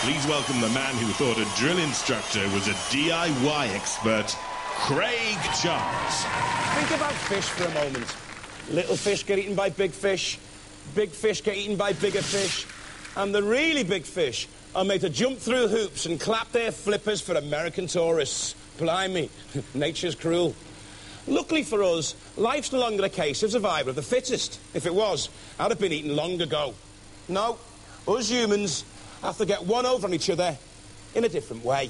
Please welcome the man who thought a drill instructor was a DIY expert, Craig Charles. Think about fish for a moment. Little fish get eaten by big fish get eaten by bigger fish, and the really big fish are made to jump through hoops and clap their flippers for American tourists. Blimey, nature's cruel. Luckily for us, life's no longer a case of survival of the fittest. If it was, I'd have been eaten long ago. No, us humans have to get one over on each other in a different way.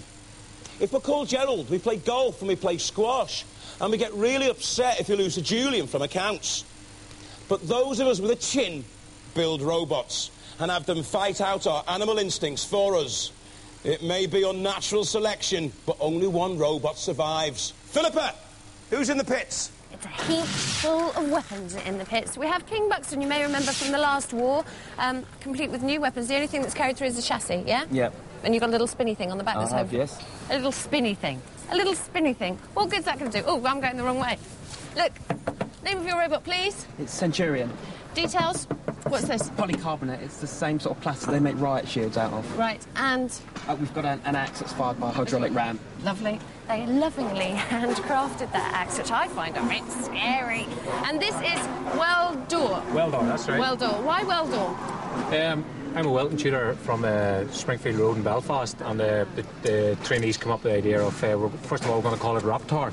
If we're called Gerald, we play golf and we play squash, and we get really upset if we lose to Julian from accounts. But those of us with a chin build robots and have them fight out our animal instincts for us. It may be unnatural selection, but only one robot survives. Phillipa, who's in the pits? It's a heap full of weapons in the pits. We have King Buxton, you may remember from the last war, complete with new weapons. The only thing that's carried through is the chassis, yeah? Yep. And you've got a little spinny thing on the back this time. Yes. A little spinny thing. A little spinny thing. What good's that going to do? Oh, I'm going the wrong way. Look, name of your robot, please. It's Centurion. Details? What's this? Polycarbonate. It's the same sort of plastic they make riot shields out of. Right, and? We've got an axe that's fired by a hydraulic ram. Lovely. They lovingly handcrafted that axe, which I find a bit scary. And this is Weld-dor. Weld-dor, that's right. Weld-dor. Why Weld-dor? I'm a welding tutor from Springfield Road in Belfast, and the trainees come up with the idea of, first of all, we're going to call it Raptor.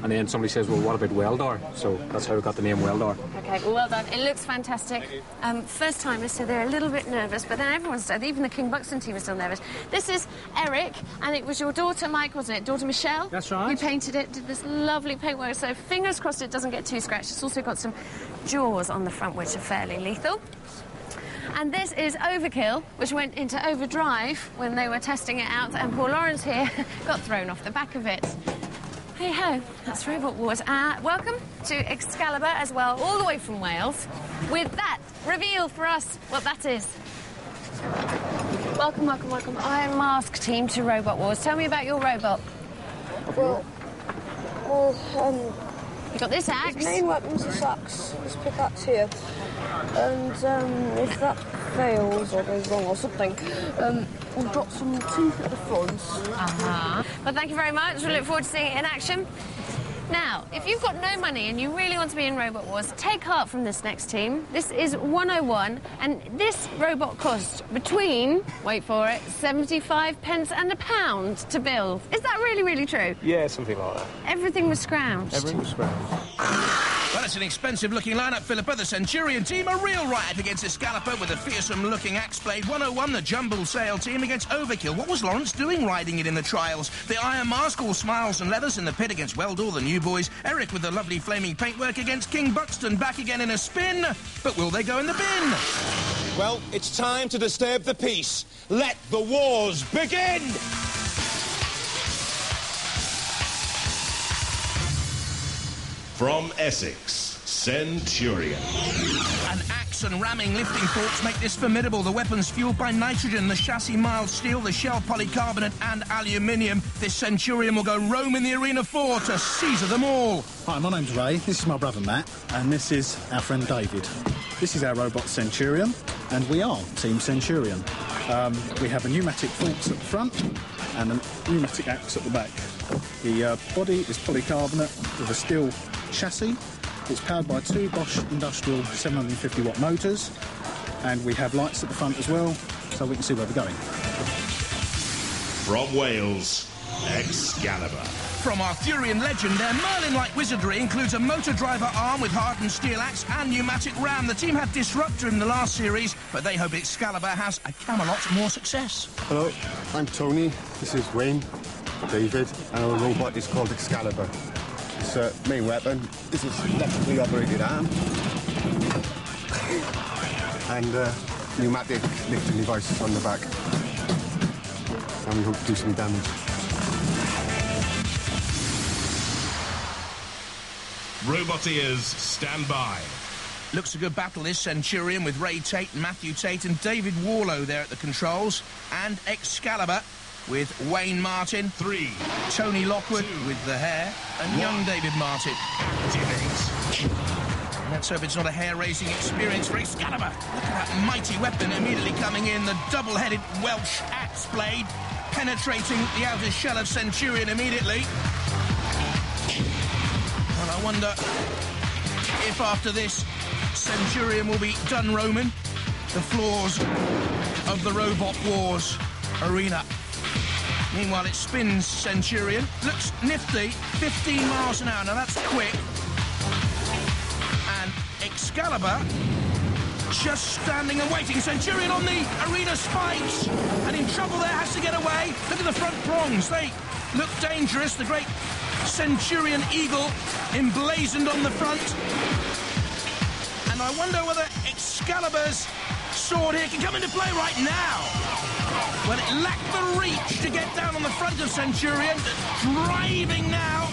And then somebody says, well, what about Weld-dor? So that's how we got the name Weld-dor. OK, well done. It looks fantastic. First timers, so they're a little bit nervous, but then everyone's... Even the King Buxton team is still nervous. This is Eric, and it was your daughter, Mike, wasn't it? Daughter Michelle? That's right. Who painted it, did this lovely paintwork, so fingers crossed it doesn't get too scratched. It's also got some jaws on the front, which are fairly lethal. And this is Overkill, which went into overdrive when they were testing it out, and poor Lawrence here got thrown off the back of it. Hey-ho, that's Robot Wars. Welcome to Excalibur as well, all the way from Wales. With that, reveal for us what that is. Welcome, welcome, welcome. Iron Mask team to Robot Wars. Tell me about your robot. Well, You got this axe. his main weapon's this axe, this pickaxe here. And if that fails or goes wrong or something, we'll drop some teeth at the front. Well, thank you very much. We look forward to seeing it in action. Now, if you've got no money and you really want to be in Robot Wars, take heart from this next team. This is 101, and this robot cost between, wait for it, 75 pence and £1 to build. Is that really, really true? Yeah, something like that. Everything was scrounged. Everything was scrounged. Well, it's an expensive-looking lineup, Phillipa. The Centurion team, a real riot against Excalibur with a fearsome-looking axe blade. 101, the Jumble Sail team against Overkill. What was Lawrence doing riding it in the trials? The Iron Mask, all smiles and leathers in the pit against Weld-dor, the new boys. Eric with the lovely flaming paintwork against King Buxton, back again in a spin. But will they go in the bin? Well, it's time to disturb the peace. Let the wars begin! From Essex, Centurion. An axe and ramming lifting forks make this formidable. The weapons fueled by nitrogen, the chassis mild steel, the shell polycarbonate and aluminium. This Centurion will go roam in the Arena 4 to seize them all. Hi, my name's Ray, this is my brother Matt, and this is our friend David. This is our robot Centurion, and we are Team Centurion. We have a pneumatic forks at the front and a pneumatic axe at the back. The body is polycarbonate with a steel chassis. It's powered by two Bosch Industrial 750-watt motors, and we have lights at the front as well, so we can see where we're going. From Wales, Excalibur. From Arthurian legend, their Merlin-like wizardry includes a motor driver arm with hardened steel axe and pneumatic ram. The team had Disruptor in the last series, but they hope Excalibur has a Camelot more success. Hello, I'm Tony. This is Wayne, David, and our robot is called Excalibur. Its main weapon is its electrically operated arm and pneumatic lifting devices on the back. And we hope to do some damage. Roboteers, stand by. Looks a good battle, this Centurion, with Ray Tate, Matthew Tate and David Warlow there at the controls. And Excalibur with Wayne Martin, 3, Tony Lockwood 2, with the hair, and 1. young David Martin. Activate. Let's hope it's not a hair-raising experience for Excalibur. Look at that mighty weapon immediately coming in, the double-headed Welsh axe blade, penetrating the outer shell of Centurion immediately. And I wonder if after this, Centurion will be done roaming the floors of the Robot Wars arena. Meanwhile, it spins Centurion. Looks nifty, 15 miles an hour. Now, that's quick. And Excalibur just standing and waiting. Centurion on the arena spikes. And in trouble there, has to get away. Look at the front prongs. They look dangerous. The great Centurion eagle emblazoned on the front. And I wonder whether Excalibur's sword here can come into play right now. Well, it lacked the reach to get down on the front of Centurion. Driving now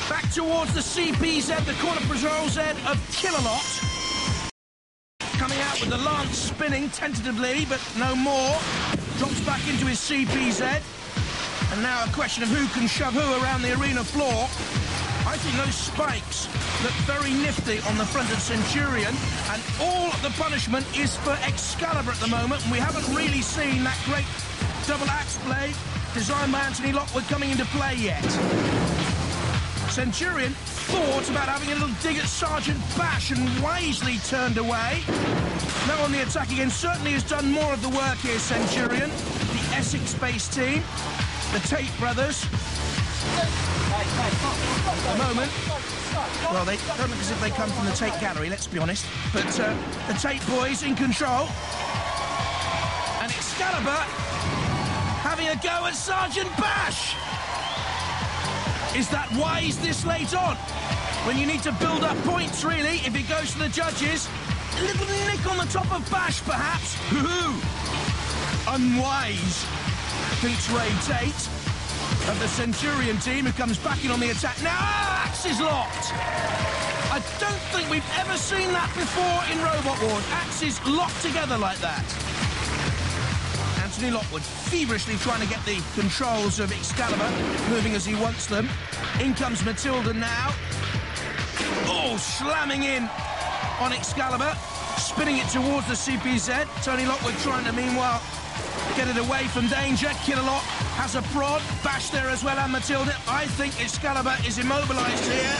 back towards the CPZ, the corner patrol Z of Killalot. Coming out with the lance spinning tentatively, but no more. Drops back into his CPZ. And now a question of who can shove who around the arena floor. I think those spikes look very nifty on the front of Centurion, and all the punishment is for Excalibur at the moment, and we haven't really seen that great double axe blade designed by Anthony Lockwood coming into play yet. Centurion thought about having a little dig at Sergeant Bash and wisely turned away. Now on the attack again, certainly has done more of the work here, Centurion. The Essex-based team, the Tate brothers. At the moment, well, they don't look as if they come from the Tate Gallery, let's be honest. But the Tate boys in control. And Excalibur having a go at Sergeant Bash. Is that wise this late on? When you need to build up points, really, if it goes to the judges. A little nick on the top of Bash, perhaps. Unwise, thinks Ray Tate of the Centurion team, who comes back in on the attack. Now, axe is locked. I don't think we've ever seen that before in Robot Wars. Axes locked together like that. Anthony Lockwood feverishly trying to get the controls of Excalibur moving as he wants them. In comes Matilda now. Oh, slamming in on Excalibur, spinning it towards the CPZ. Tony Lockwood trying to, meanwhile, get it away from danger. Killalot has a prod. Bash there as well, and Matilda. I think Excalibur is immobilised here.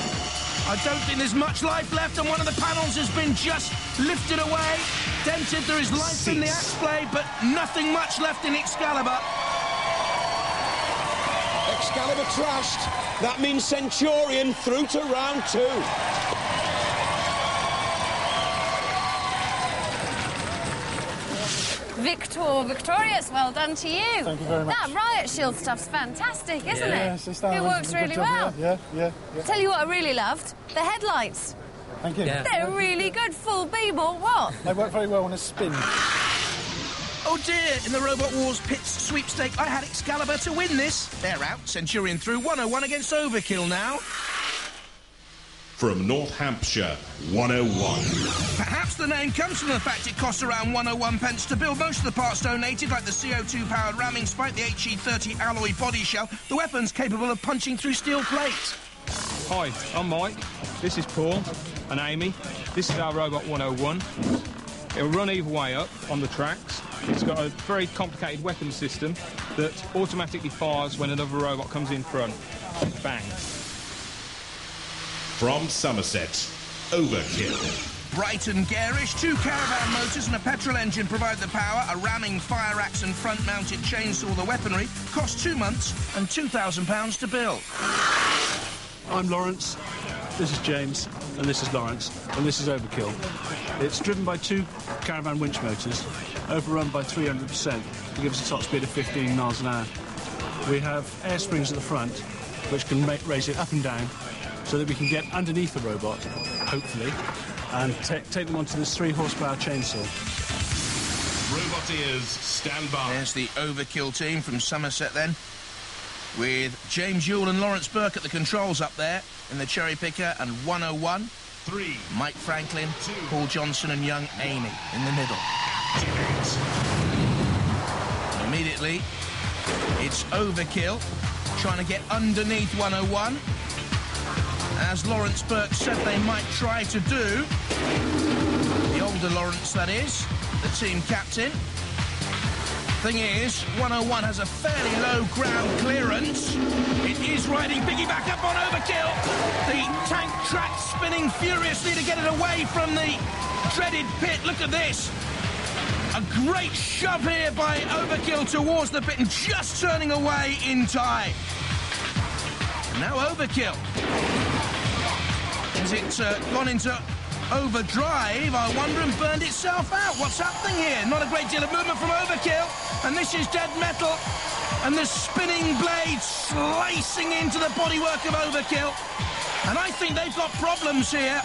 I don't think there's much life left, and one of the panels has been just lifted away. Dented, there is life in the axe blade, but nothing much left in Excalibur. Excalibur trashed. That means Centurion through to round 2. Victorious, well done to you. Thank you very much. That riot shield stuff's fantastic, isn't it? Yes, it works really well. Yeah. Tell you what I really loved, the headlights. Thank you. Yeah. They're really good, full beam or what? They work very well on a spin. Oh dear, in the Robot Wars Pits sweepstake, I had Excalibur to win this. They're out, Centurion through, 101 against Overkill now. From North Hampshire, 101. Perhaps the name comes from the fact it costs around 101 pence to build. Most of the parts donated, like the CO2-powered ramming spike, the HE30 alloy body shell, the weapon's capable of punching through steel plate. Hi, I'm Mike. This is Paul and Amy. This is our Robot 101. It'll run either way up on the tracks. It's got a very complicated weapon system that automatically fires when another robot comes in front. Bang. From Somerset, Overkill. Bright and garish, 2 caravan motors and a petrol engine provide the power. A ramming fire axe and front-mounted chainsaw, the weaponry, cost 2 months and £2,000 to build. I'm Lawrence, this is James, and this is Lawrence, and this is Overkill. It's driven by 2 caravan winch motors, overrun by 300%, to give us a top speed of 15 miles an hour. We have air springs at the front, which can raise it up and down, so that we can get underneath the robot, hopefully, and take them onto this 3-horsepower chainsaw. Roboteers, stand by. There's the Overkill team from Somerset then, with James Ewell and Lawrence Burke at the controls up there in the cherry picker, and 101. 3. Mike Franklin, 2. Paul Johnson and young Amy in the middle. And immediately, it's Overkill trying to get underneath 101. as Lawrence Burke said they might try to do. The older Lawrence, that is, the team captain. Thing is, 101 has a fairly low ground clearance. It is riding piggyback up on Overkill. The tank track spinning furiously to get it away from the dreaded pit. Look at this. A great shove here by Overkill towards the pit and just turning away in time. Now Overkill. Has it gone into overdrive, I wonder, and burned itself out? What's happening here? Not a great deal of movement from Overkill, and this is dead metal, and the spinning blade slicing into the bodywork of Overkill, and I think they've got problems here.